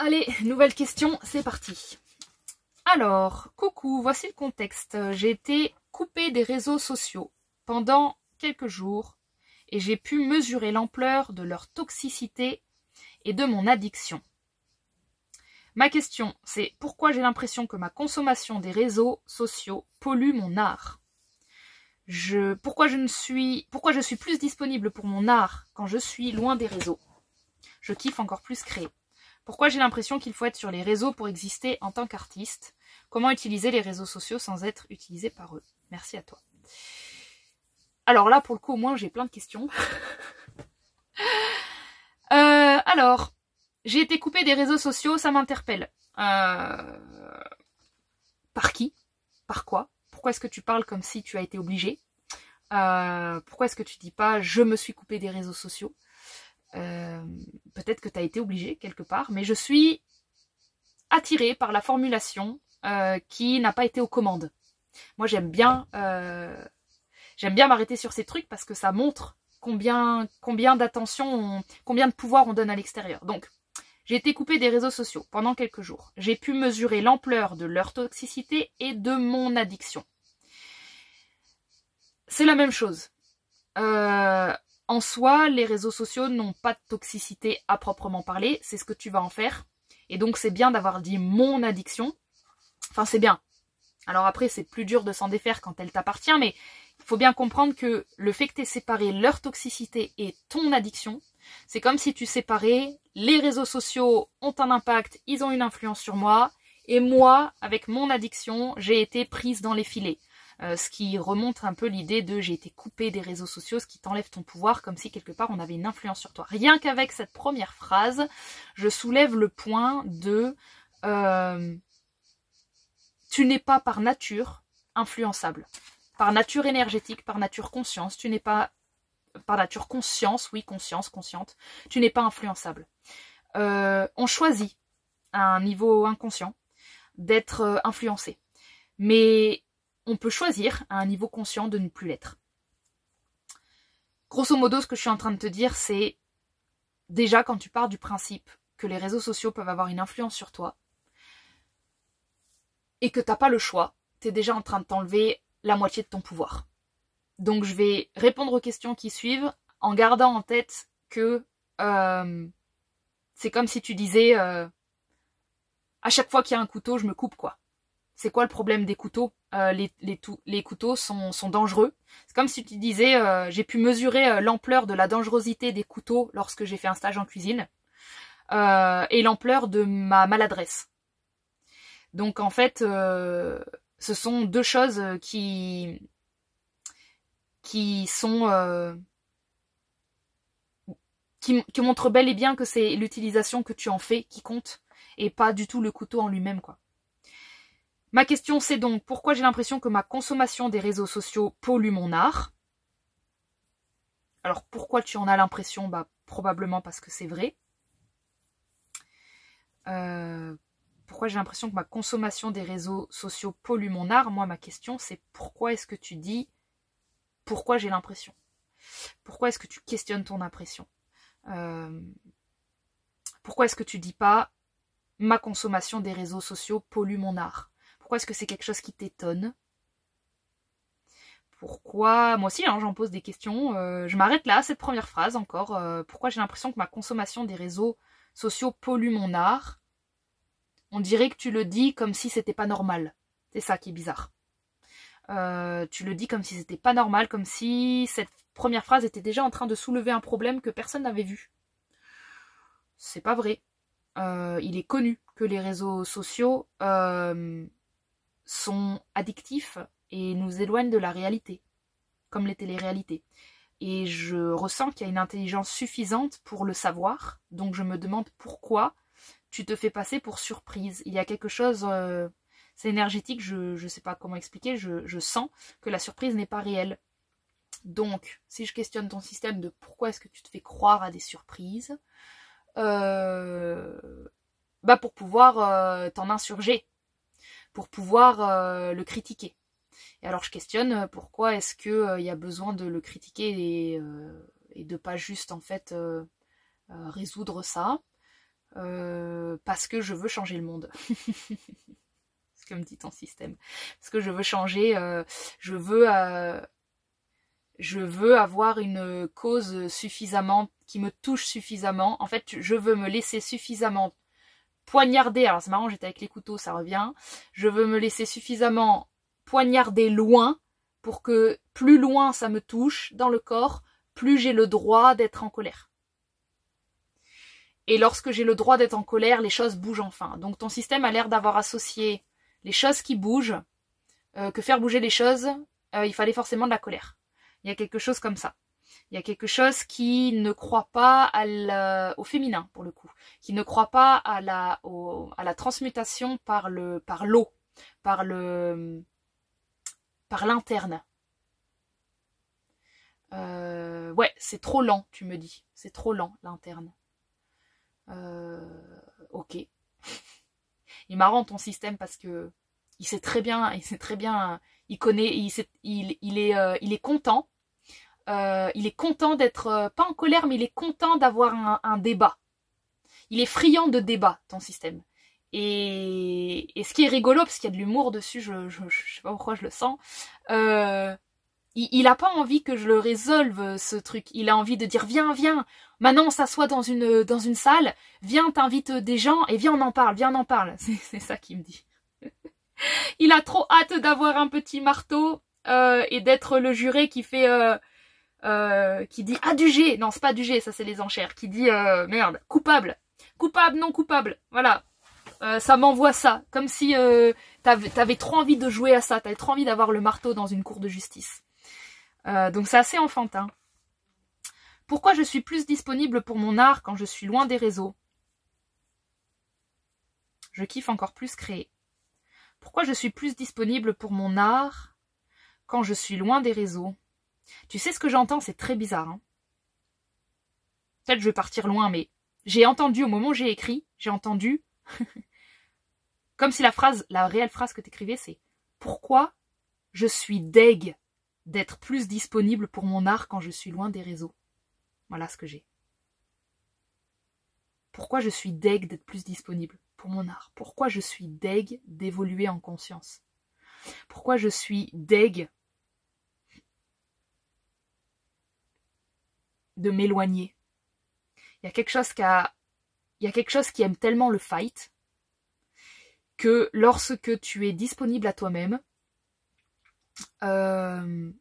Allez, nouvelle question, c'est parti. Alors, coucou, voici le contexte. J'ai été coupée des réseaux sociaux pendant quelques jours et j'ai pu mesurer l'ampleur de leur toxicité et de mon addiction. Ma question, c'est pourquoi j'ai l'impression que ma consommation des réseaux sociaux pollue mon art. Pourquoi je suis plus disponible pour mon art quand je suis loin des réseaux. Je kiffe encore plus créer. Pourquoi j'ai l'impression qu'il faut être sur les réseaux pour exister en tant qu'artiste. Comment utiliser les réseaux sociaux sans être utilisé par eux. Merci à toi. Alors là, pour le coup, au moins, j'ai plein de questions. Alors, j'ai été coupée des réseaux sociaux, ça m'interpelle. Par qui? Par quoi? Pourquoi est-ce que tu parles comme si tu as été obligée? Pourquoi est-ce que tu dis pas « je me suis coupée des réseaux sociaux » peut-être que tu as été obligée quelque part, mais je suis attirée par la formulation qui n'a pas été aux commandes. Moi, j'aime bien m'arrêter sur ces trucs parce que ça montre combien d'attention, combien de pouvoir on donne à l'extérieur. Donc, j'ai été coupée des réseaux sociaux pendant quelques jours. J'ai pu mesurer l'ampleur de leur toxicité et de mon addiction. C'est la même chose. En soi, les réseaux sociaux n'ont pas de toxicité à proprement parler. C'est ce que tu vas en faire. Et donc, c'est bien d'avoir dit mon addiction. Enfin, c'est bien. Alors après, c'est plus dur de s'en défaire quand elle t'appartient, mais il faut bien comprendre que le fait que tu aies séparé leur toxicité et ton addiction, c'est comme si tu séparais les réseaux sociaux ont un impact, ils ont une influence sur moi, et moi, avec mon addiction, j'ai été prise dans les filets. Ce qui remonte un peu l'idée de j'ai été coupée des réseaux sociaux, ce qui t'enlève ton pouvoir, comme si quelque part on avait une influence sur toi. Rien qu'avec cette première phrase, je soulève le point de tu n'es pas par nature influençable. Par nature énergétique, par nature conscience, tu n'es pas par nature conscience, oui, consciente, tu n'es pas influençable. On choisit à un niveau inconscient d'être influencé. Mais on peut choisir à un niveau conscient de ne plus l'être. Grosso modo, ce que je suis en train de te dire, c'est déjà quand tu pars du principe que les réseaux sociaux peuvent avoir une influence sur toi et que t'as pas le choix, t'es déjà en train de t'enlever la moitié de ton pouvoir. Donc je vais répondre aux questions qui suivent en gardant en tête que c'est comme si tu disais à chaque fois qu'il y a un couteau, je me coupe quoi. C'est quoi le problème des couteaux? Les couteaux sont dangereux. C'est comme si tu disais, j'ai pu mesurer l'ampleur de la dangerosité des couteaux lorsque j'ai fait un stage en cuisine et l'ampleur de ma maladresse. Donc en fait, ce sont deux choses qui montrent bel et bien que c'est l'utilisation que tu en fais qui compte et pas du tout le couteau en lui-même quoi. Ma question c'est donc pourquoi j'ai l'impression que ma consommation des réseaux sociaux pollue mon art. Alors pourquoi tu en as l'impression? Bah probablement parce que c'est vrai. Pourquoi j'ai l'impression que ma consommation des réseaux sociaux pollue mon art? Moi ma question c'est pourquoi est-ce que tu dis pourquoi j'ai l'impression? Pourquoi est-ce que tu questionnes ton impression? Pourquoi est-ce que tu dis pas ma consommation des réseaux sociaux pollue mon art? Pourquoi est-ce que c'est quelque chose qui t'étonne? Pourquoi? Moi aussi, hein, j'en pose des questions. Je m'arrête là, cette première phrase encore. Pourquoi j'ai l'impression que ma consommation des réseaux sociaux pollue mon art? On dirait que tu le dis comme si c'était pas normal. C'est ça qui est bizarre. Tu le dis comme si c'était pas normal, comme si cette première phrase était déjà en train de soulever un problème que personne n'avait vu. C'est pas vrai. Il est connu que les réseaux sociaux sont addictifs et nous éloignent de la réalité, comme les téléréalités. Et je ressens qu'il y a une intelligence suffisante pour le savoir, donc je me demande pourquoi tu te fais passer pour surprise. Il y a quelque chose, c'est énergétique, je sais pas comment expliquer, je sens que la surprise n'est pas réelle. Donc, si je questionne ton système de pourquoi est-ce que tu te fais croire à des surprises, bah pour pouvoir t'en insurger, pour pouvoir le critiquer. Et alors je questionne pourquoi est-ce que y a besoin de le critiquer et de pas juste en fait résoudre ça. parce que je veux changer le monde. C'est comme dit ton système. Parce que je veux changer, je veux avoir une cause suffisamment, qui me touche suffisamment. En fait, je veux me laisser suffisamment poignarder. Alors c'est marrant, j'étais avec les couteaux, ça revient. Je veux me laisser suffisamment poignarder loin pour que plus loin ça me touche dans le corps, plus j'ai le droit d'être en colère. Et lorsque j'ai le droit d'être en colère, les choses bougent enfin. Donc ton système a l'air d'avoir associé les choses qui bougent, que faire bouger les choses, il fallait forcément de la colère. Il y a quelque chose comme ça. Il y a quelque chose qui ne croit pas au féminin, pour le coup. Qui ne croit pas à la transmutation par l'eau, par l'interne. Ouais, c'est trop lent, tu me dis. C'est trop lent, l'interne. Ok. Il est marrant ton système parce que il sait très bien, il connaît, il est content. Il est content d'être, pas en colère, mais il est content d'avoir un débat. Il est friand de débat, ton système. Et ce qui est rigolo, parce qu'il y a de l'humour dessus, je sais pas pourquoi je le sens, il a pas envie que je le résolve, ce truc. Il a envie de dire, viens, maintenant on s'assoit dans une salle, viens, t'invites des gens, et viens, on en parle. C'est ça qu'il me dit. Il a trop hâte d'avoir un petit marteau, et d'être le juré qui fait, qui dit adjugé, non c'est pas adjugé, ça c'est les enchères, qui dit merde, coupable, non coupable, voilà, ça m'envoie ça, comme si t'avais trop envie de jouer à ça, t'avais trop envie d'avoir le marteau dans une cour de justice. Donc c'est assez enfantin. Pourquoi je suis plus disponible pour mon art quand je suis loin des réseaux? Je kiffe encore plus créer. Pourquoi je suis plus disponible pour mon art quand je suis loin des réseaux? Tu sais ce que j'entends, c'est très bizarre. Hein, peut-être je vais partir loin, mais j'ai entendu, au moment où j'ai écrit, j'ai entendu, comme si la réelle phrase que t'écrivais, c'est « Pourquoi je suis deg d'être plus disponible pour mon art quand je suis loin des réseaux ?» Voilà ce que j'ai. Pourquoi je suis deg d'être plus disponible pour mon art? Pourquoi je suis deg d'évoluer en conscience? Pourquoi je suis deg de m'éloigner? Il y a quelque chose qui aime tellement le fight que lorsque tu es disponible à toi-même, il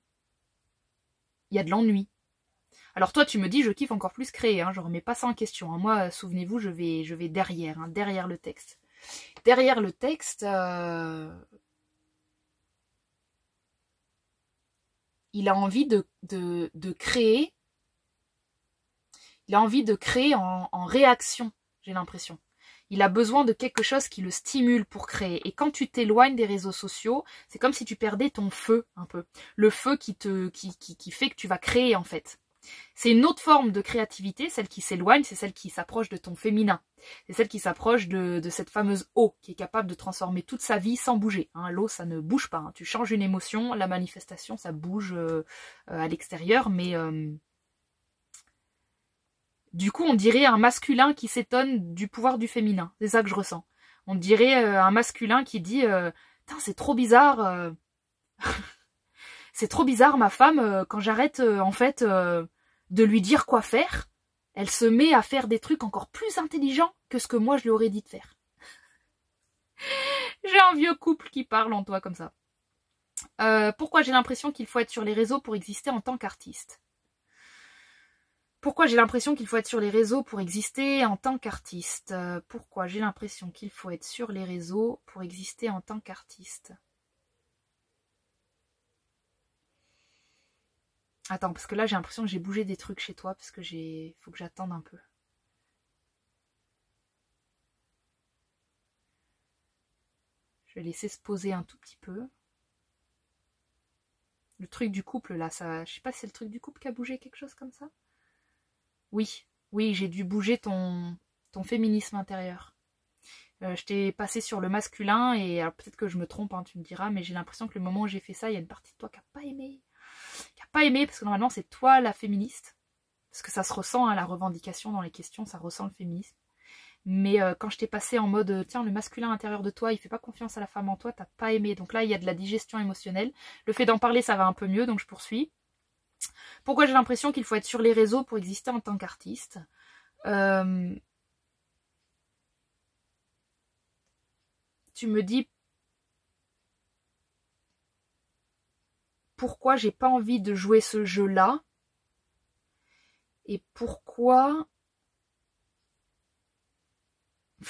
y a de l'ennui. Alors toi, tu me dis, je kiffe encore plus créer, hein, je remets pas ça en question. Hein. Moi, souvenez-vous, je vais derrière, hein, derrière le texte. Derrière le texte, il a envie de créer. Il a envie de créer en réaction, j'ai l'impression. Il a besoin de quelque chose qui le stimule pour créer. Et quand tu t'éloignes des réseaux sociaux, c'est comme si tu perdais ton feu un peu. Le feu qui fait que tu vas créer en fait. C'est une autre forme de créativité, celle qui s'éloigne, c'est celle qui s'approche de ton féminin. C'est celle qui s'approche de cette fameuse eau qui est capable de transformer toute sa vie sans bouger. Hein, l'eau, ça ne bouge pas. Hein. Tu changes une émotion, la manifestation, ça bouge à l'extérieur, mais... Du coup, on dirait un masculin qui s'étonne du pouvoir du féminin. C'est ça que je ressens. On dirait un masculin qui dit c'est trop bizarre. C'est trop bizarre, ma femme, quand j'arrête en fait de lui dire quoi faire, elle se met à faire des trucs encore plus intelligents que ce que moi je lui aurais dit de faire. J'ai un vieux couple qui parle en toi comme ça. Pourquoi j'ai l'impression qu'il faut être sur les réseaux pour exister en tant qu'artiste? Pourquoi j'ai l'impression qu'il faut être sur les réseaux pour exister en tant qu'artiste? Pourquoi j'ai l'impression qu'il faut être sur les réseaux pour exister en tant qu'artiste? Attends, parce que là j'ai l'impression que j'ai bougé des trucs chez toi, parce que faut que j'attende un peu. Je vais laisser se poser un tout petit peu. Le truc du couple là, ça, je sais pas si c'est le truc du couple qui a bougé, quelque chose comme ça. Oui, j'ai dû bouger ton féminisme intérieur. Je t'ai passé sur le masculin et alors peut-être que je me trompe, hein, tu me diras, mais j'ai l'impression que le moment où j'ai fait ça, il y a une partie de toi qui n'a pas aimé. Parce que normalement c'est toi la féministe. Parce que ça se ressent, hein, la revendication dans les questions, ça ressent le féminisme. Mais quand je t'ai passé en mode tiens, le masculin intérieur de toi, il fait pas confiance à la femme en toi, t'as pas aimé. Donc là, il y a de la digestion émotionnelle. Le fait d'en parler, ça va un peu mieux, donc je poursuis. Pourquoi j'ai l'impression qu'il faut être sur les réseaux pour exister en tant qu'artiste? Tu me dis pourquoi j'ai pas envie de jouer ce jeu-là et pourquoi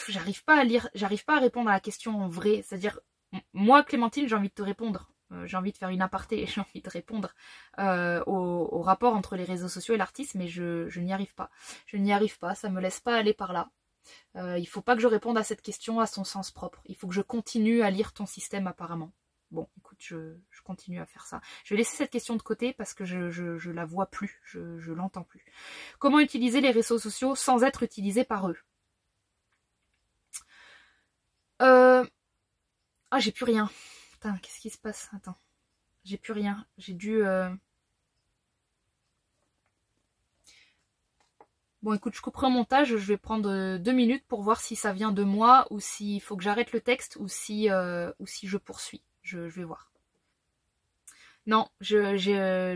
j'arrive pas à lire, j'arrive pas à répondre à la question en vrai. C'est-à-dire, moi, Clémentine, j'ai envie de te répondre. J'ai envie de faire une aparté et j'ai envie de répondre au rapport entre les réseaux sociaux et l'artiste, mais je n'y arrive pas. Je n'y arrive pas, ça me laisse pas aller par là. Il faut pas que je réponde à cette question à son sens propre. Il faut que je continue à lire ton système apparemment. Bon, écoute, je continue à faire ça. Je vais laisser cette question de côté parce que je la vois plus, je l'entends plus. Comment utiliser les réseaux sociaux sans être utilisé par eux? Ah, j'ai plus rien. Putain, qu'est-ce qui se passe? Attends. J'ai plus rien. J'ai dû... Bon, écoute, je couperai au montage. Je vais prendre 2 minutes pour voir si ça vient de moi ou s'il faut que j'arrête le texte ou si je poursuis. Je vais voir. Non, je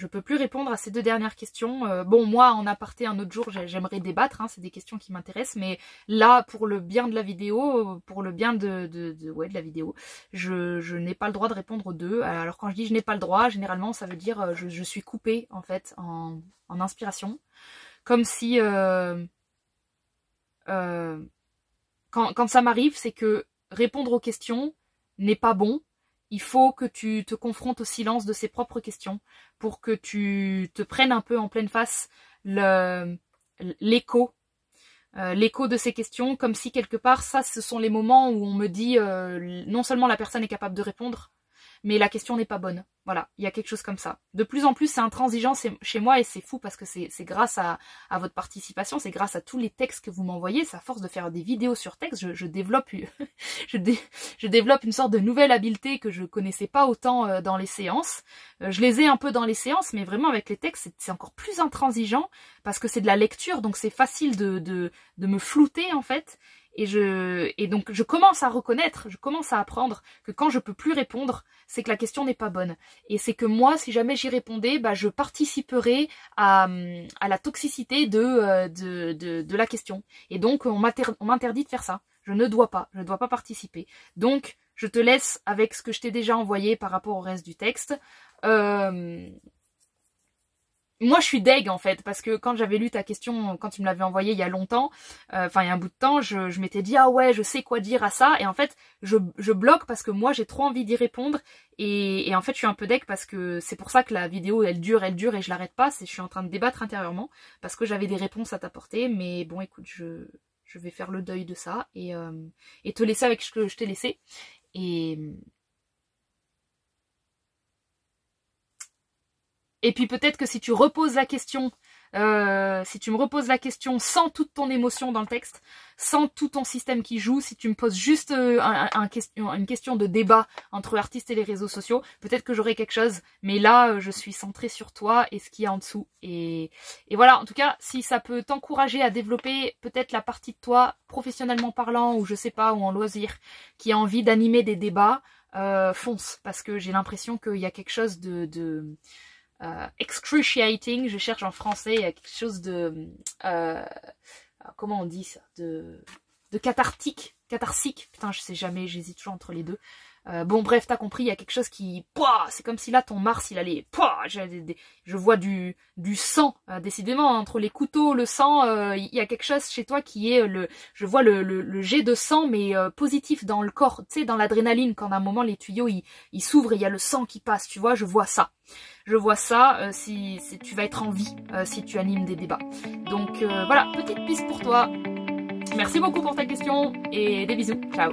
peux plus répondre à ces 2 dernières questions. Bon, moi, en aparté un autre jour, j'aimerais débattre, hein, c'est des questions qui m'intéressent, mais là, pour le bien de la vidéo, pour le bien de la vidéo, je n'ai pas le droit de répondre aux 2. Alors quand je dis je n'ai pas le droit, généralement, ça veut dire je suis coupée, en fait, en inspiration. Comme si... quand ça m'arrive, c'est que répondre aux questions n'est pas bon. Il faut que tu te confrontes au silence de ses propres questions pour que tu te prennes un peu en pleine face l'écho de ces questions, comme si quelque part, ça, ce sont les moments où on me dit non seulement la personne est capable de répondre, mais la question n'est pas bonne. Voilà, il y a quelque chose comme ça. De plus en plus, c'est intransigeant chez moi et c'est fou parce que c'est grâce à votre participation, c'est grâce à tous les textes que vous m'envoyez. C'est à force de faire des vidéos sur texte, je développe je développe une sorte de nouvelle habileté que je connaissais pas autant dans les séances. Je les ai un peu dans les séances, mais vraiment avec les textes, c'est encore plus intransigeant parce que c'est de la lecture, donc c'est facile de me flouter en fait. Et donc je commence à reconnaître, je commence à apprendre que quand je peux plus répondre, c'est que la question n'est pas bonne. Et c'est que moi, si jamais j'y répondais, bah je participerais à la toxicité de la question. Et donc on m'interdit de faire ça. Je ne dois pas participer. Donc je te laisse avec ce que je t'ai déjà envoyé par rapport au reste du texte. Moi, je suis deg, en fait, parce que quand j'avais lu ta question, quand tu me l'avais envoyée il y a longtemps, il y a un bout de temps, je m'étais dit, ah ouais, je sais quoi dire à ça, et en fait, je bloque parce que moi, j'ai trop envie d'y répondre, et en fait, je suis un peu deg parce que c'est pour ça que la vidéo, elle dure, et je l'arrête pas, je suis en train de débattre intérieurement, parce que j'avais des réponses à t'apporter, mais bon, écoute, je vais faire le deuil de ça, et te laisser avec ce que je t'ai laissé, Et puis peut-être que si tu reposes la question, si tu me reposes la question sans toute ton émotion dans le texte, sans tout ton système qui joue, si tu me poses juste une question de débat entre artistes et les réseaux sociaux, peut-être que j'aurai quelque chose. Mais là, je suis centrée sur toi et ce qu'il y a en dessous. Et voilà, en tout cas, si ça peut t'encourager à développer peut-être la partie de toi, professionnellement parlant, ou je sais pas, ou en loisir, qui a envie d'animer des débats, fonce. Parce que j'ai l'impression qu'il y a quelque chose de excruciating, je cherche en français, il y a quelque chose de comment on dit ça, de cathartique, putain je sais jamais, j'hésite toujours entre les deux. Bon bref, t'as compris, il y a quelque chose qui, c'est comme si là ton Mars il allait, je vois du sang, décidément entre les couteaux, le sang, il y a quelque chose chez toi qui est je vois le jet de sang mais positif dans le corps, tu sais, dans l'adrénaline, quand à un moment les tuyaux ils s'ouvrent et il y a le sang qui passe, tu vois, je vois ça. Si tu vas être en vie si tu animes des débats. Donc voilà, petite piste pour toi. Merci beaucoup pour ta question et des bisous. Ciao.